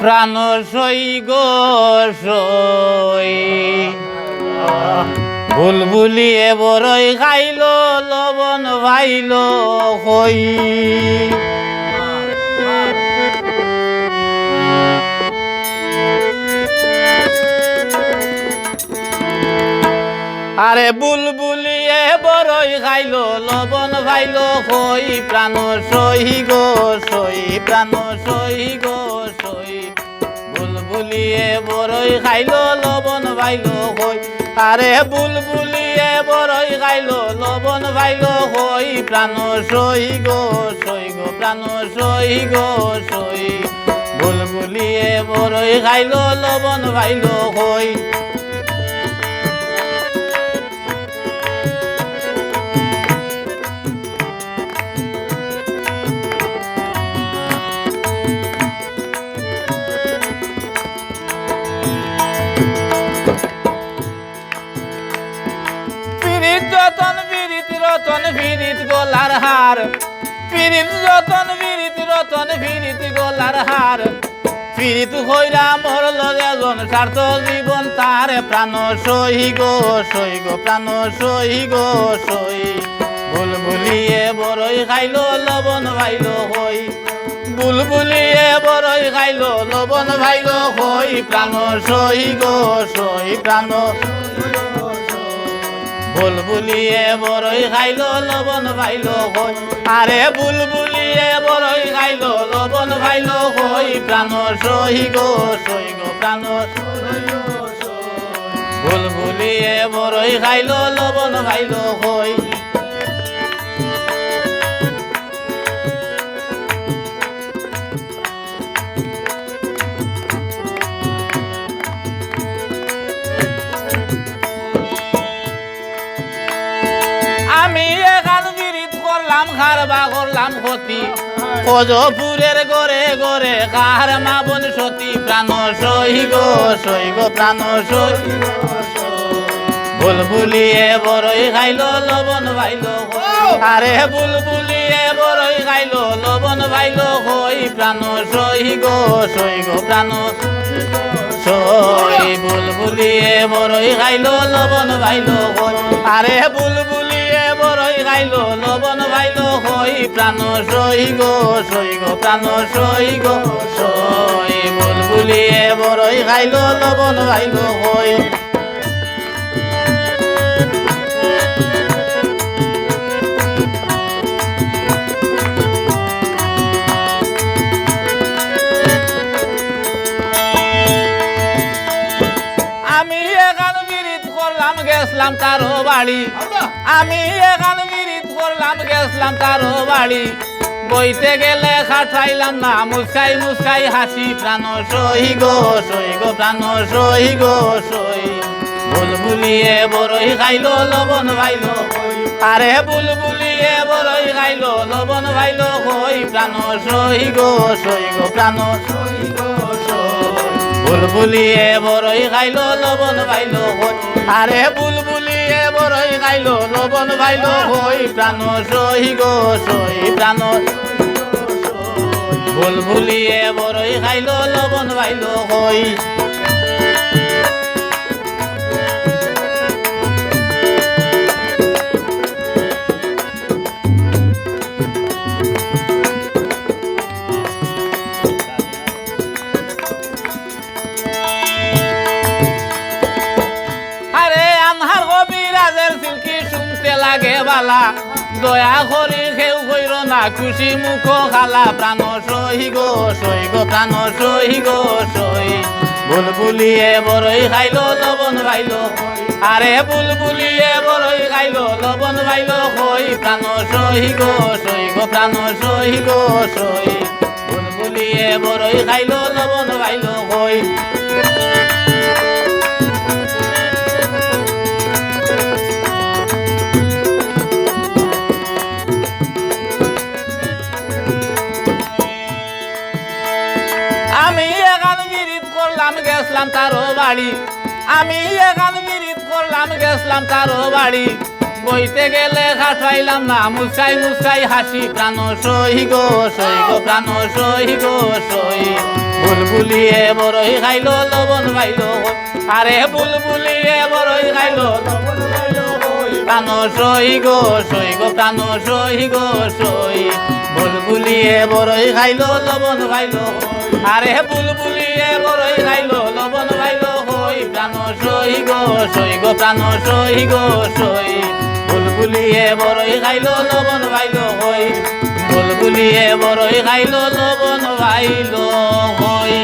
প্রাণ সই গো সই বুলবুলিয়ে বড়ই খাইল লবণ ভাইল হই আরে বুলবুলিয়ে বড়ই খাইল লবণ ভাইল হই প্রাণ সই গো সই প্রাণ সই গো সই বুলবুলিয়ে বড়ই খাইল লবণ ভাইল হই আরে বুলবুলিয়ে বড়ই খাইল লবণ ভাইল হই প্রাণ সই গো প্রাণ সই গো সই বুলবুলিয়ে বড়ই খাইল লবণ ভাইল হই রতন ফিরিত গোলার হার ফিরিত রতন ফিরিত রতন ফিরিত গোলার হার ফিরিত হইরা মরল এজন স্বার্থ জীবন তার প্রাণ সই গো প্রাণ সই গো সই বুলবুলিয়ে বড়ই খাইল লবণ ভাইল হই বুলবুলিয়ে বড়ই খাইল লবণ ভাইল হই প্রাণ সই গো প্রাণ বুলবুলিয়ে বড়ই খাইল লবণ ভাইল হই আরে বুলবুলিয়ে বড়ই খাইল লবণ ভাইল হই প্রাণ সই গো প্রাণ বুলবুলিয়ে বড়ই খাইল লবণ ভাইল হই আমি এখান বিরিত করলাম খারবা করলাম ক্ষতি ফজপুরের গড়ে গড়ে কার মা বোন সতী প্রাণ সই গো প্রাণ সই বুলবুলিয়ে বড়ই খাইল লবণ ভাইল আরে বুলবুলিয়ে বড়ই খাইল লবণ ভাইল হই প্রাণ সই গো প্রাণ সই বুলবুলিয়ে বড়ই খাইল লবণ ভাইল হই আরে বুলবুলিয়ে বড়ই খাইল লবণ ভাইল হই প্রাণ সই গো প্রাণ সই গো সই বুলবুলিয়ে বড়ই খাইল লবণ ভাইল হই গেছলাম তারো বাড়ি আমি এখান বিরিত করলাম গেছলাম তারো বাড়ি বইতে গেলে খাটাইলাম না মুস্কাই মুস্কাই হাসি প্রাণ সই গো প্রাণ সই গো সই বুলবুলিয়ে বড়ই খাইল লবণ ভাইল আরে বুলবুলিয়ে বড়ই খাইল লবণ ভাইল হই প্রাণ সই গো প্রাণ সই গো বুলবুলিয়ে বড়ই খাইল লবণ ভাইল হই আরে বুলবুলিয়ে বড়ই খাইল লবণ ভাইল হই প্রাণ সই গো প্রাণ বুলবুলিয়ে বড়ই খাইল লবণ ভাইল হই লাগে বালা দয়া করি খেউ কইর না খুশি মুখ খালা প্রাণ সই গো প্রাণ সই গো সই বুলবুলিয়ে বড়ই খাইল লবণ ভাইল আরে বুলবুলিয়ে বড়ই খাইল লবণ ভাইল হই প্রাণ সই গো প্রাণ সই গো সই বুলবুলিয়ে বড়ই খাইল লবণ ভাইল হই গেছলাম তারো বাড়ি আমি এখান বিরিত করলাম গেছলাম তারো বাড়ি বইতে গেলে খাটাইলাম না মুস্কাই মুস্কাই হাসি প্রাণ সই গো প্রাণ সই গো সই বুলবুলিয়ে বড়ই খাইলো লবণ পাইলো আরে বুলবুলিয়ে বড়ই খাইলো লবণ পাইলো প্রাণ সই গো প্রাণ সই গো সই বুলবুলিয়ে বড়ই খাইলো লবণ পাইলো আরে বুলবুলিয়ে বড়ই খাইলো লবণ পাইলো হই প্রাণ সই গো প্রাণ সই গো সই বুলবুলিয়ে বড়ই খাইলো লবণ পাইলো হই বুলবুলিয়ে বড়ই খাইলো লবণ পাইলো হই।